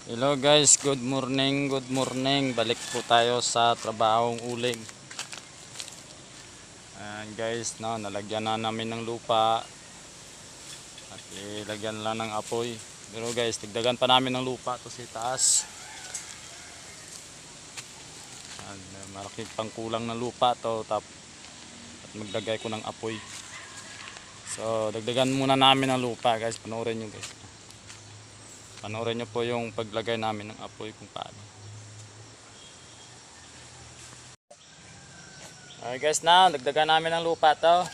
Hello guys, good morning, good morning. Balik po tayo sa trabahong uling. Ayan guys, nalagyan na namin ng lupa at ilagyan lang ng apoy. Pero guys, tigdagan pa namin ng lupa to sa taas. Ayan, malaki pang kulang ng lupa to at maglagay ko ng apoy. So, dagdagan muna namin ng lupa guys. Panoorin nyo guys. Panoorin nyo po yung paglagay namin ng apoy kung paano. Okay guys, dagdagan namin ng lupa to.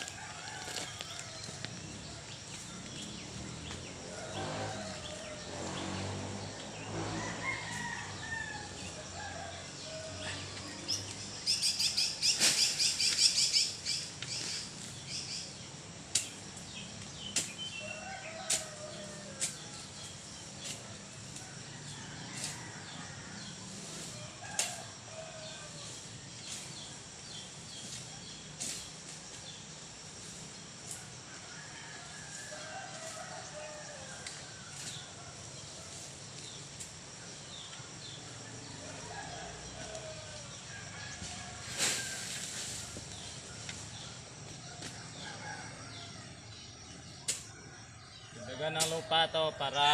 Dagdagan ng lupa to para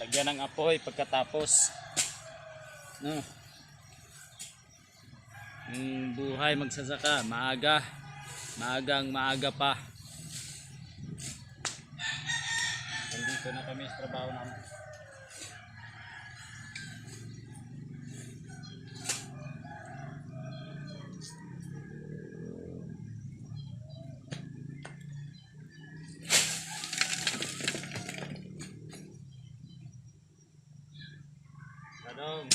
lagyan ng apoy pagkatapos buhay magsasaka maaga pa. Nandito na kami sa trabaho namin. Dadong.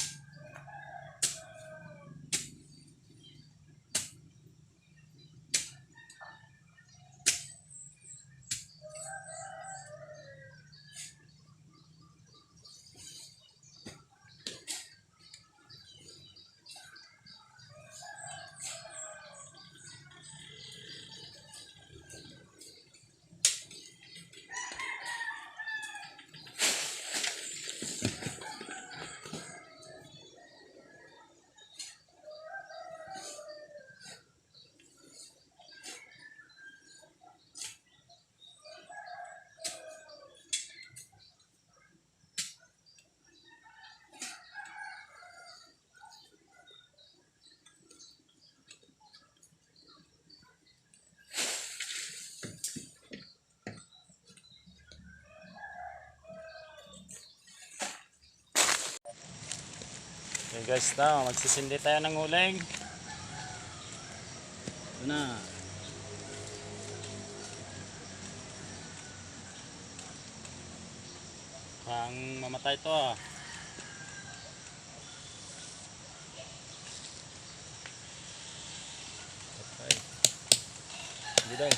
Okay guys, magsisindi tayo ng uling. Ito na. Pang mamatay to Okay. Hindi daw.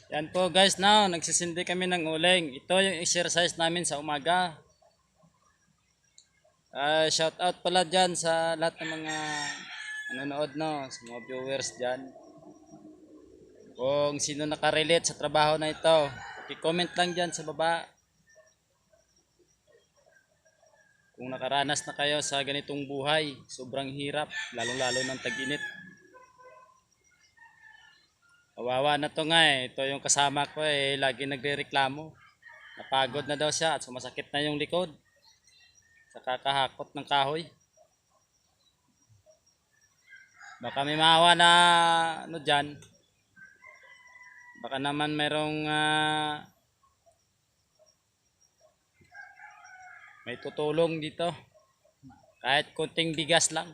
Yan po guys, nagsisindi kami ng uling. Ito yung exercise namin sa umaga. Shout out pala dyan sa lahat ng mga nanonood, sa mga viewers dyan. Kung sino nakarelate sa trabaho na ito, i-comment lang dyan sa baba. Kung nakaranas na kayo sa ganitong buhay, sobrang hirap, lalong lalo ng tag-init. Kawawa na to nga eh. Ito yung kasama ko eh. Lagi nagrereklamo. Napagod na daw siya at sumasakit na yung likod. Sa kakahakot ng kahoy. Baka may maawa na ano dyan. Baka naman merong may tutulong dito. Kahit kunting bigas lang.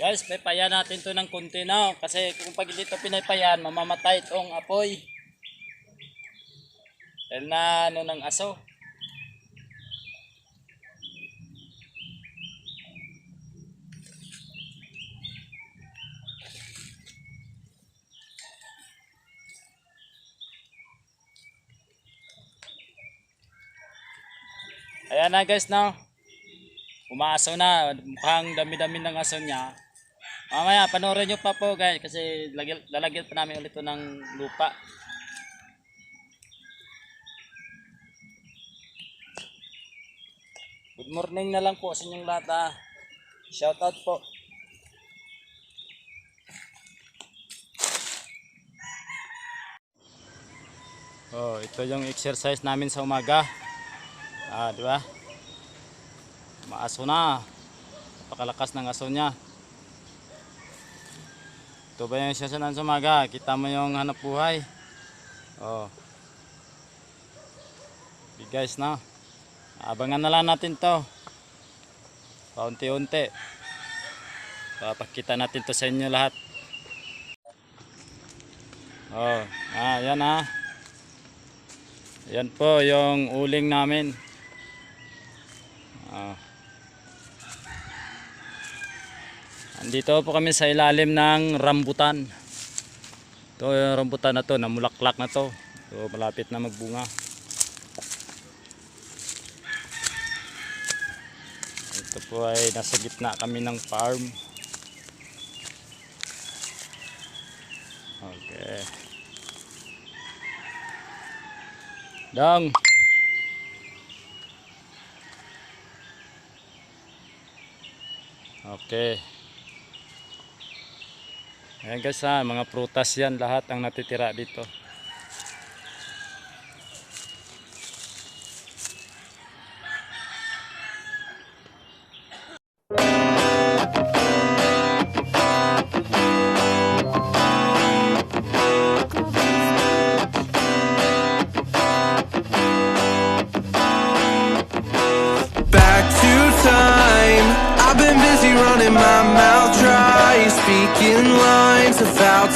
Guys, paypayan natin to ng konti na. Kasi kung pag dito pinaypayan, mamamatay itong apoy. Dahil na ano ng aso. Ayan na guys na. Umaaso na. Mukhang dami-dami ng aso niya. Mamaya panoorin nyo pa po guys. Kasi lalagyan pa namin ulit ito ng lupa. Good morning na lang po sa inyong lahat. Shoutout po. Oh, ito yung exercise namin sa umaga. Di ba? Maaso na. Napakalakas ng aso niya. Ito ba yung sesyonan sa umaga? Kita mo yung hanap buhay. Oh. Okay, guys, na. Abangan na lang natin to. Paunti-unti. Papakita natin to sa inyo lahat. Oh, yan ha. Yan po yung uling namin. Andito po kami sa ilalim ng rambutan. Ito yung rambutan na to, namulaklak na to. So malapit na magbunga. Ito po ay nasa gitna kami ng farm. Okay. Dong. Okay. Ayan guys ha, mga prutas yan lahat ang natitira dito. Back to time, I've been busy running my mouth dry, speaking lines about